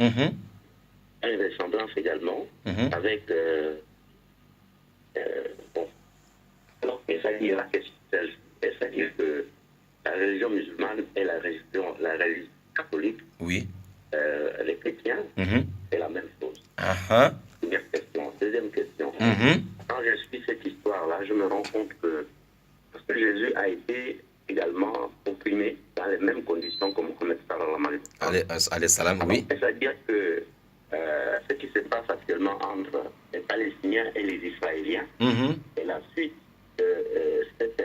une ressemblance également avec... bon, alors, c'est-à-dire que la religion musulmane et la religion catholique, Oui. Les chrétiens, c'est la même chose. Première question. Deuxième question. Quand je suis cette histoire-là, je me rends compte que, parce que Jésus a été également opprimé dans les mêmes conditions que Mohammed sallallahu alayhi salam, oui. C'est-à-dire que ce qui se passe actuellement entre les Palestiniens et les Israéliens, et la suite de cette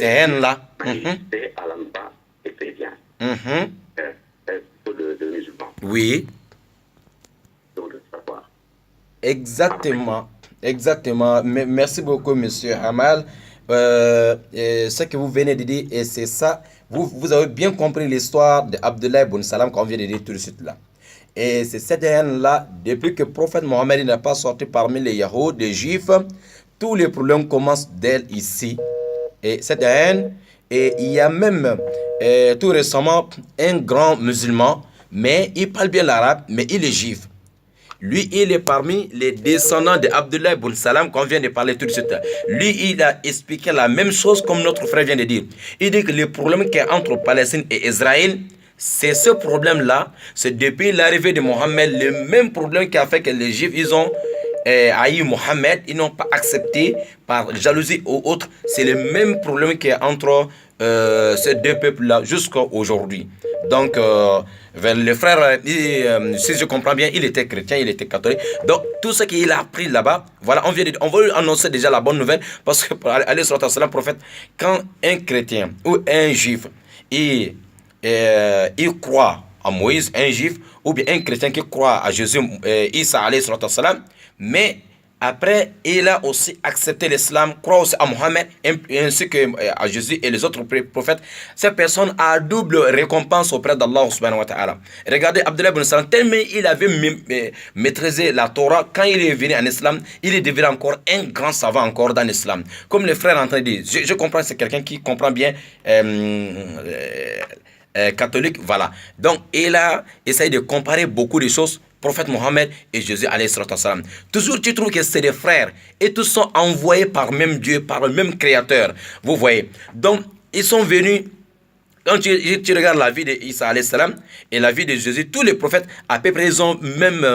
haine-là, manifestée à l'endroit des chrétiens, de musulmans. Oui. Exactement. Exactement. Merci beaucoup, monsieur Hamal. Ce que vous venez de dire, et c'est ça, vous avez bien compris l'histoire d'Abdullah ibn Salam qu'on vient de dire tout de suite là. Et c'est cette haine-là, depuis que le prophète Mohammed n'est pas sorti parmi les Yahoud, les Juifs, tous les problèmes commencent d'elle ici. Et cette haine, et il y a même tout récemment un grand musulman, mais il parle bien l'arabe, mais il est juif. Lui, il est parmi les descendants d'Abdullah ibn Salam qu'on vient de parler tout de suite. Lui, il a expliqué la même chose comme notre frère vient de dire. Il dit que le problème qu'il y a entre Palestine et Israël, c'est ce problème-là. C'est depuis l'arrivée de Mohammed, le même problème qui a fait que les Juifs, ils ont haï Mohammed, ils n'ont pas accepté par jalousie ou autre. C'est le même problème qu'il y a entre ces deux peuples-là jusqu'à aujourd'hui. Donc, le frère, si je comprends bien, il était chrétien, il était catholique. Donc, tout ce qu'il a appris là-bas, voilà, on va lui annoncer déjà la bonne nouvelle. Parce que, alayhi salatu wassalam, prophète, quand un chrétien ou un juif, il croit à Moïse, un juif, ou bien un chrétien qui croit à Jésus, Isa, alayhi salatu wassalam, mais après, il a aussi accepté l'islam, croit aussi à Mohammed, ainsi que à Jésus et les autres prophètes. Cette personne a double récompense auprès d'Allah subhanahu wa ta'ala. Regardez Abdullah ibn Salam, tellement il avait maîtrisé la Torah, quand il est venu en islam, il est devenu encore un grand savant encore dans l'islam. Comme le frère est en train de dire, je comprends, c'est quelqu'un qui comprend bien catholique, voilà. Donc, il a essayé de comparer beaucoup de choses, prophète Mohammed et Jésus, alayhi salam. Toujours, tu trouves que c'est des frères et tous sont envoyés par même Dieu, par le même Créateur. Vous voyez. Donc, ils sont venus. Quand tu regardes la vie d'Isa alayhi salam et la vie de Jésus, tous les prophètes à peu près ils ont même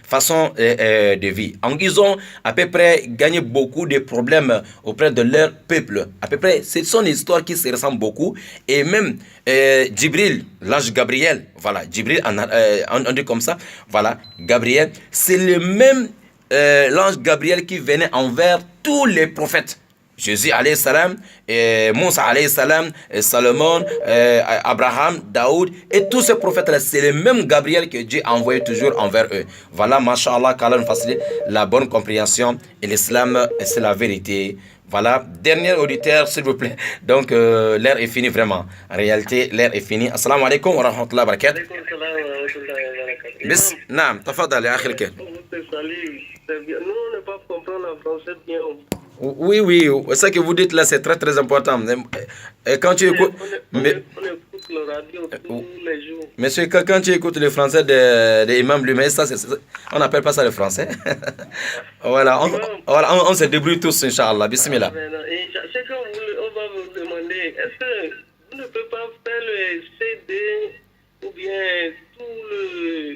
façon de vie. Ils ont à peu près gagné beaucoup de problèmes auprès de leur peuple. À peu près, ce sont des histoires qui se ressemblent beaucoup. Et même Djibril, l'ange Gabriel, voilà, Djibril, on dit comme ça, voilà, Gabriel, c'est le même l'ange Gabriel qui venait envers tous les prophètes. Jésus alayhi salam, Moussa alayhi salam, Salomon, Abraham, Daoud et tous ces prophètes-là, c'est le même Gabriel que Dieu a envoyé toujours envers eux. Voilà, mashallah, qu'Allah nous facilite la bonne compréhension et l'islam, c'est la vérité. Voilà, dernier auditeur, s'il vous plaît. Donc, l'heure est finie vraiment. En réalité, l'heure est finie. Assalamu alaikum wa rahmatullahi wa barakatuh. Bis, naam, tafadal, ya akhil khair. Nous, on ne pas comprendre le français bien. Oui, oui, ce que vous dites là, c'est très très important. Quand tu écoutes... On écoute le radio tous les jours. Monsieur, quand tu écoutes le français de l'imam lui-même, on n'appelle pas ça le français. Voilà, on se débrouille tous, Inch'Allah. Bismillah. Ce qu'on va vous demander, est-ce que vous ne pouvez pas faire le CD ou bien tout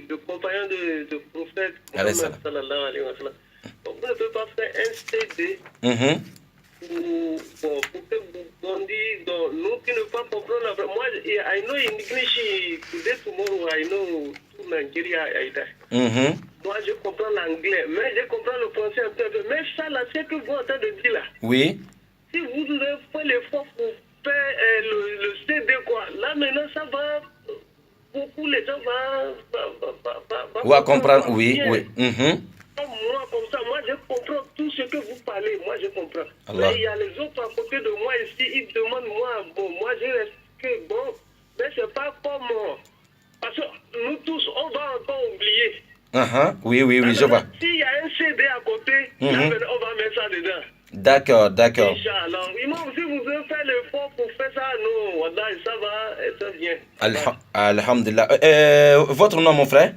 le compagnon de prophète Mohammed sallallahu alayhi wa sallam? Donc, vous ne pouvez pas faire un CD pour que vous donniez, nous qui ne pas comprendre la vraie. Moi, I know in English, today, tomorrow, I know tout Nigeria, Moi, je comprends l'anglais, mais je comprends le français un peu. Mais ça, là, c'est que vous êtes en train de dire là. Oui. Si vous devez faire l'effort pour faire le CD, quoi, là, maintenant, ça va. Beaucoup les gens va comprendre, oui, oui. Moi, comme ça, moi, je comprends tout ce que vous parlez. Moi, je comprends. Allah. Mais il y a les autres à côté de moi ici, ils demandent moi, bon, moi, je reste que bon, mais c'est pas comme moi. Parce que nous tous, on va encore oublier. Oui, je vois. S'il y a un CD à côté, là, on va mettre ça dedans. D'accord, d'accord. Inch'Allah. Imam, si vous avez fait l'effort pour faire ça, non, Wallahi, ça va, ça vient. Alhamdulillah. Votre nom, mon frère?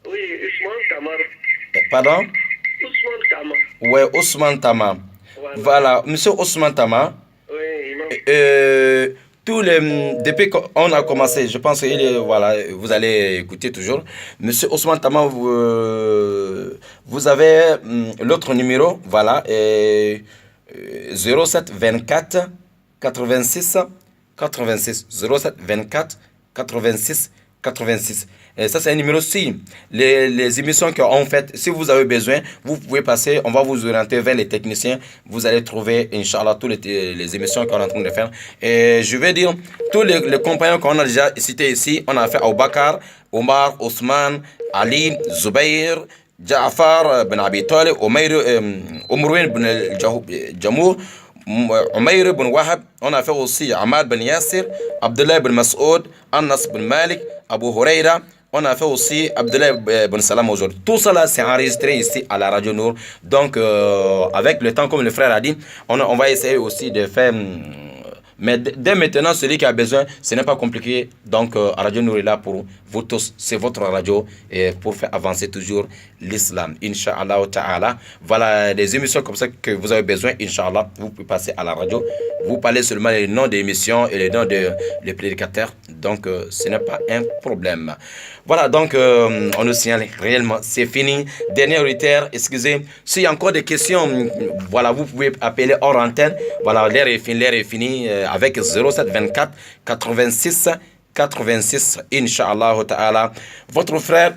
Oui, Ousmane Kamar. Pardon? Ousmane Kamar. Oui, Ousmane Tama. Voilà, monsieur Ousmane Tama. Oui, Imam. Depuis qu'on a commencé, je pense que voilà, vous allez écouter toujours. Monsieur Ousmane Tama, vous avez l'autre numéro, voilà, 07 24 86 86 07 24 86 86. Et ça, c'est un numéro. Si les émissions qu'on fait, si vous avez besoin, vous pouvez passer, on va vous orienter vers les techniciens. Vous allez trouver, Inch'Allah, toutes les émissions qu'on est en train de faire. Et je vais dire, tous les compagnons qu'on a déjà cités ici, on a fait Aubakar, Omar, Ousmane, Ali, Zubair, Ja'far ben Abi Talib, Umrouin ben Jamour, Umayr ben Wahab, on a fait aussi Ahmad ben Yassir, Abdullah ben Masoud, Anas ben Malik, Abu Huraira, on a fait aussi Abdullah ben Salam aujourd'hui. Tout cela c'est enregistré ici à la Radio Nour. Donc avec le temps, comme le frère a dit, on va essayer aussi de faire... mais dès maintenant, celui qui a besoin, ce n'est pas compliqué. Donc, Radio Nour est là pour vous tous. C'est votre radio et pour faire avancer toujours l'islam. Inch'Allah ta'ala. Voilà des émissions comme ça que vous avez besoin. Inch'Allah, vous pouvez passer à la radio. Vous parlez seulement les noms des émissions et les noms des prédicateurs. Donc, ce n'est pas un problème. Voilà, donc, on nous signale réellement, c'est fini. Dernier auditeur, excusez. S'il y a encore des questions, voilà, vous pouvez appeler hors antenne. Voilà, l'air est fini. Avec 07 24 86 86, Inch'Allah ta'ala. Votre frère,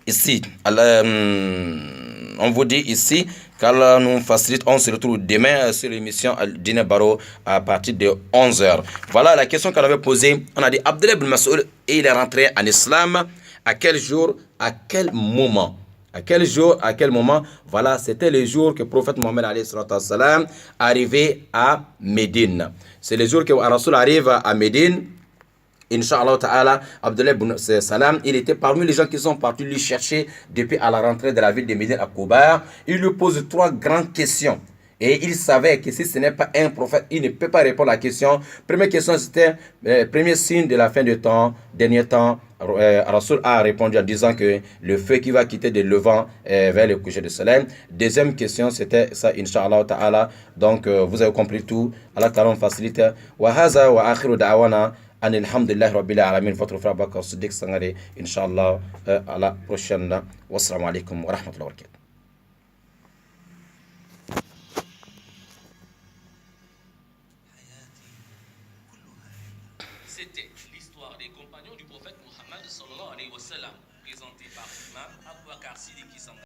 ici, on vous dit ici qu'Allah nous facilite. On se retrouve demain sur l'émission Dîner Baro à partir de 11h. Voilà la question qu'on avait posée. On a dit Abdullah ibn Mas'ud, il est rentré en islam. À quel jour, à quel moment? À quel jour, à quel moment? Voilà, c'était le jour que le prophète Mohammed arrivait à Médine. C'est le jour que Rasoul arrive à Médine. Inch'Allah ta'ala, Abdullah ibn Salam, il était parmi les gens qui sont partis lui chercher depuis à la rentrée de la ville de Médine à Koubar. Il lui pose 3 grandes questions. Et il savait que si ce n'est pas un prophète, il ne peut pas répondre à la question. Première question, c'était premier signe de la fin du temps, dernier temps. Rasoul a répondu en disant que le feu qui va quitter de levant vers le coucher du soleil. Deuxième question, c'était ça, Inch'Allah ta'ala. Donc, vous avez compris tout. Allah ta'ala facilite. Wa haza wa akhiru da'wana. Alhamdulillah Rabbil Alamin. Votre frère Bakar Siddiq Sangare. Inch'Allah, à la prochaine. Wassalamu alaikum wa rahmatullahi wa barakatuh. C'était l'histoire des compagnons du prophète Mohammed sallallahu alayhi wa sallam, présentée par l'imam Abou Bakar Siddiq Sangare.